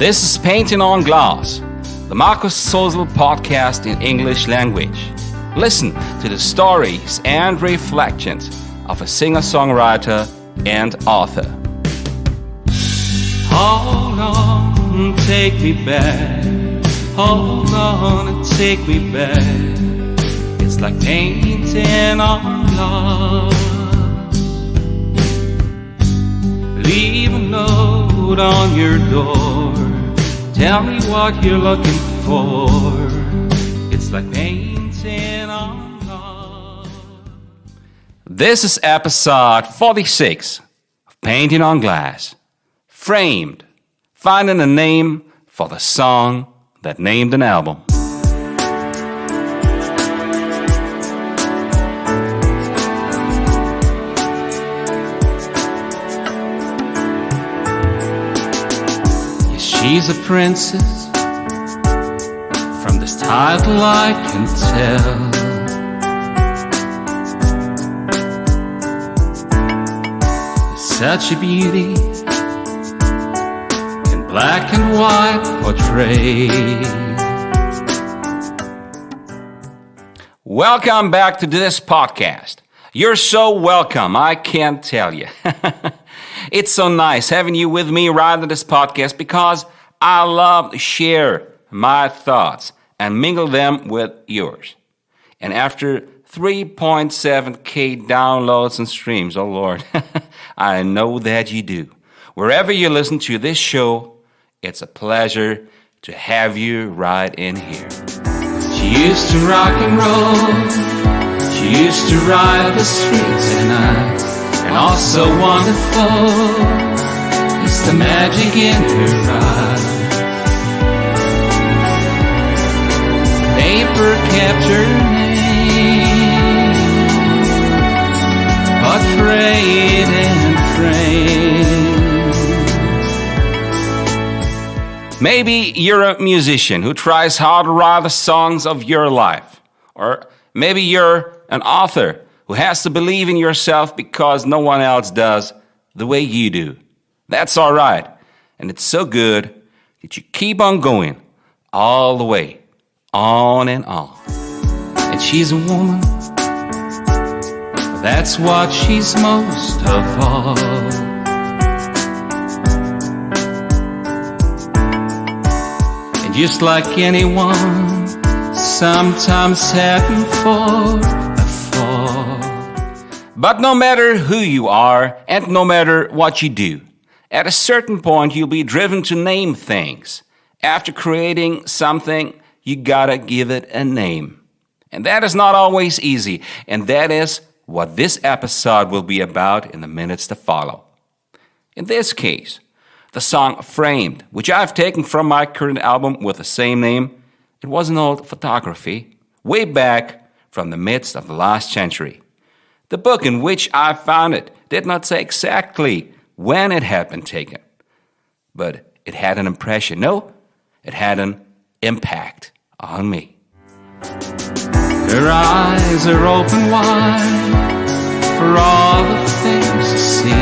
This is Painting on Glass, the Marcus Sozel podcast in English language. Listen to the stories and reflections of a singer-songwriter and author. Hold on, take me back. Hold on and take me back. It's like painting on glass. Leave a note on your door. Tell me what you're looking for. It's like painting on glass. This is episode 46 of Painting on Glass. Framed. Finding a name for the song that named an album. She's a princess, from this title I can tell. Such a beauty, in black and white portrait. Welcome back to this podcast. You're so welcome, I can't tell you. It's so nice having you with me right on this podcast because I love to share my thoughts and mingle them with yours. And after 3.7K downloads and streams, oh Lord, I know that you do. Wherever you listen to this show, it's a pleasure to have you right in here. She used to rock and roll. She used to ride the streets at night. And also wonderful is the magic in her eyes. Paper kept her name, portrayed and framed. Maybe you're a musician who tries hard to write the songs of your life. Or maybe you're an author who has to believe in yourself because no one else does the way you do. That's all right. And it's so good that you keep on going all the way, on and on. And she's a woman, that's what she's most of all. And just like anyone, sometimes happen for a fall. But no matter who you are and no matter what you do, at a certain point you'll be driven to name things. After creating something, you gotta give it a name. And that is not always easy, and that is what this episode will be about in the minutes to follow. In this case, the song Framed, which I've taken from my current album with the same name, it was an old photography, way back from the midst of the last century. The book in which I found it did not say exactly when it had been taken, but it had an impression. No, it had an impact on me. Her eyes are open wide for all the things to see,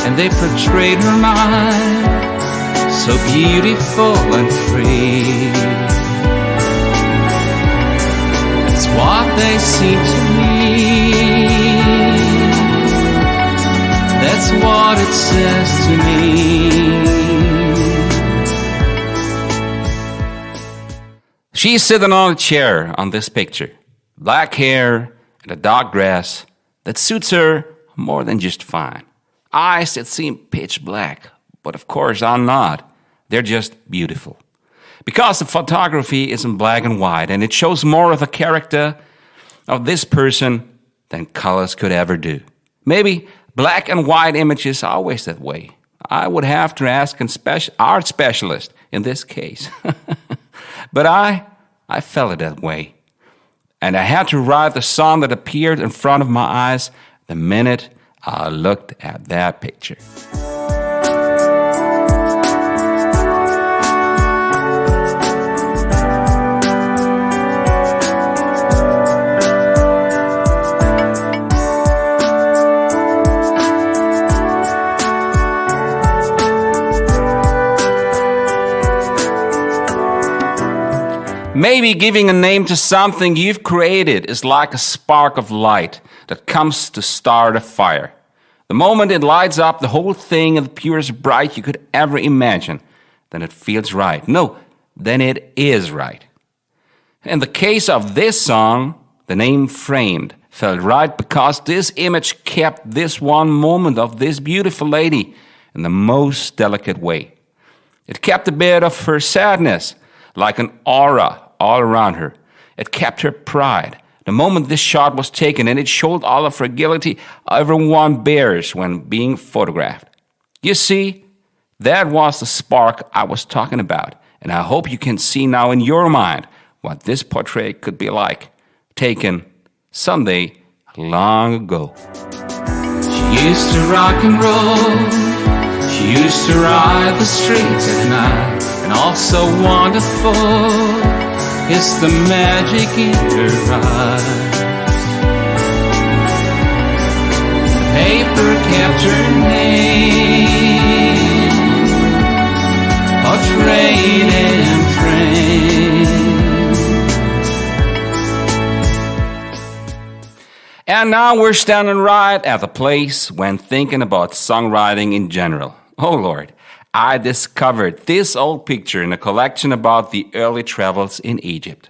and they portrayed her mind so beautiful and free. That's what they seem to me. That's what it says to me. She's sitting on a chair on this picture. Black hair and a dark dress that suits her more than just fine. Eyes that seem pitch black, but of course are not. They're just beautiful. Because the photography is in black and white and it shows more of the character of this person than colors could ever do. Maybe black and white images are always that way. I would have to ask an art specialist in this case. But I felt it that way. And I had to write the song that appeared in front of my eyes the minute I looked at that picture. Maybe giving a name to something you've created is like a spark of light that comes to start a fire. The moment it lights up the whole thing in the purest bright you could ever imagine, then it feels right. No, then it is right. In the case of this song, the name Framed felt right because this image kept this one moment of this beautiful lady in the most delicate way. It kept a bit of her sadness, like an aura all around her. It kept her pride. The moment this shot was taken, and it showed all the fragility everyone bears when being photographed. You see, that was the spark I was talking about, and I hope you can see now in your mind what this portrait could be like, taken someday long ago. She used to rock and roll. She used to ride the streets at night, and also wonderful is the magic in her eyes. The paper kept her name, portrayed and framed. And now we're standing right at the place when thinking about songwriting in general. Oh Lord, I discovered this old picture in a collection about the early travels in Egypt.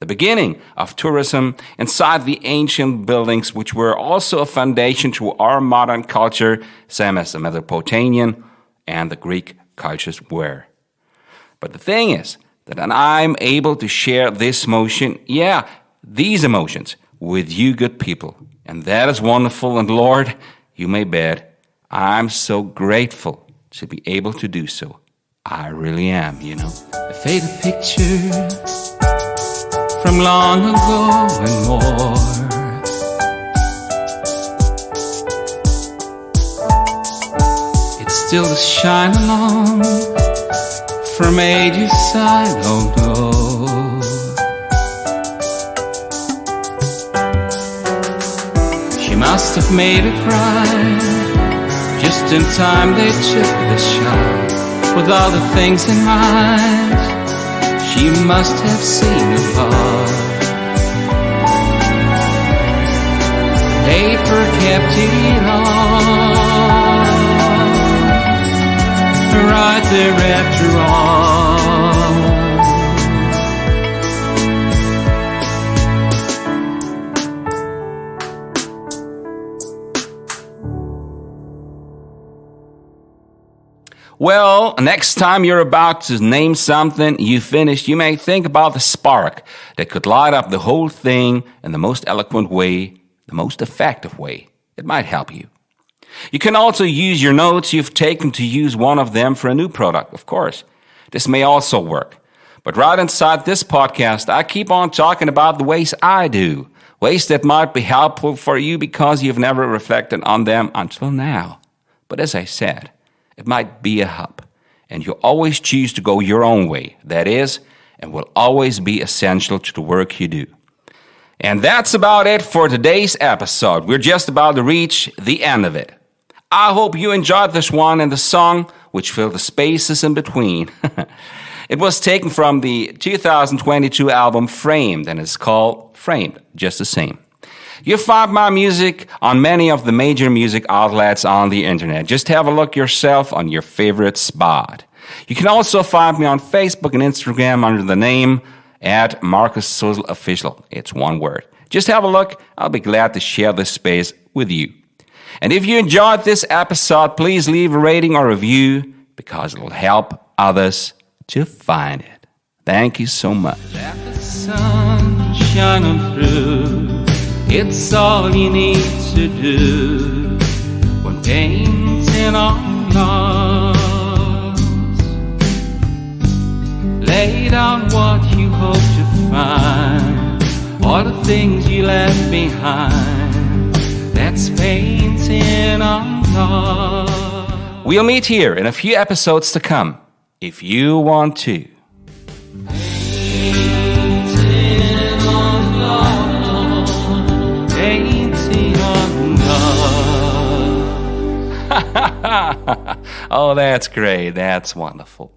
The beginning of tourism inside the ancient buildings, which were also a foundation to our modern culture, same as the Mesopotamian and the Greek cultures were. But the thing is that I'm able to share this motion, these emotions, with you good people. And that is wonderful, and Lord, you may bet, I'm so grateful to be able to do so. I really am, you know. A faded picture from long ago and more. It still does shine along from ages I don't know. She must have made it right. Just in time they took the shot. With all the things in mind, she must have seen a part. Paper kept it on, right there after all. Well, next time you're about to name something you finished, you may think about the spark that could light up the whole thing in the most eloquent way, the most effective way. It might help you. You can also use your notes you've taken to use one of them for a new product, of course. This may also work. But right inside this podcast, I keep on talking about the ways I do, ways that might be helpful for you because you've never reflected on them until now. But as I said, it might be a help, and you always choose to go your own way. That is, and will always be essential to the work you do. And that's about it for today's episode. We're just about to reach the end of it. I hope you enjoyed this one and the song which filled the spaces in between. It was taken from the 2022 album Framed, and it's called Framed, just the same. You'll find my music on many of the major music outlets on the internet. Just have a look yourself on your favorite spot. You can also find me on Facebook and Instagram under the name @MarcusSuzzle_Official. It's one word. Just have a look. I'll be glad to share this space with you. And if you enjoyed this episode, please leave a rating or review because it'll help others to find it. Thank you so much. Let the sun shine on through. It's all you need to do when painting on walls. Lay down what you hope to find, all the things you left behind. That's painting on walls. We'll meet here in a few episodes to come, if you want to. Oh, that's great. That's wonderful.